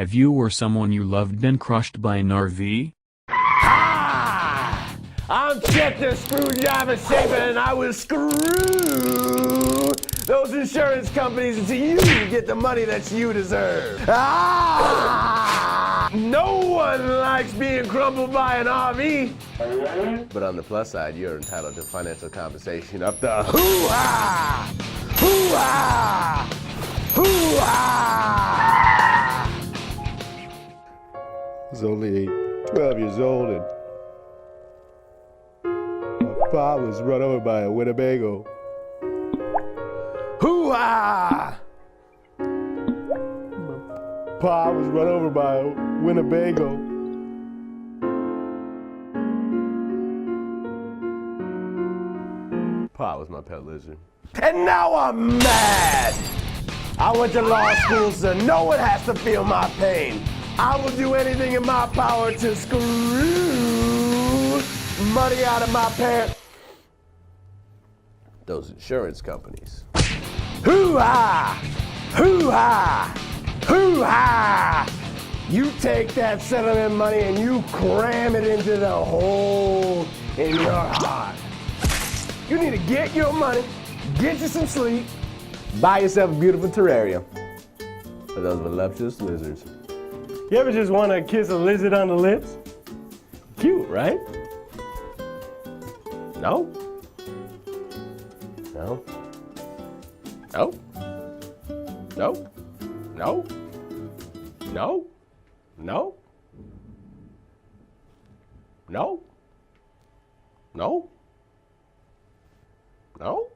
Have you or someone you loved been crushed by an RV? Ah! I'm Chet the Screwdriver Shafer, and I will screw those insurance companies until you get the money that you deserve. Ah! No one likes being crumpled by an RV. But on the plus side, you're entitled to financial compensation up the hoo-ha! Hoo-ha! Hoo-ha! I was only 12 years old and my pa was run over by a Winnebago. Hoo-ha! My pa was run over by a Winnebago. Pa was my pet lizard. And now I'm mad! I went to law school so no one has to feel my pain. I will do anything in my power to screw money out of my parents. Those insurance companies. Hoo-ha! Hoo-ha! Hoo-ha! You take that settlement money and you cram it into the hole in your heart. You need to get your money, get you some sleep, buy yourself a beautiful terrarium for those voluptuous lizards. You ever just want to kiss a lizard on the lips? Cute, right? No? No? No? No? No? No? No? No? No? No?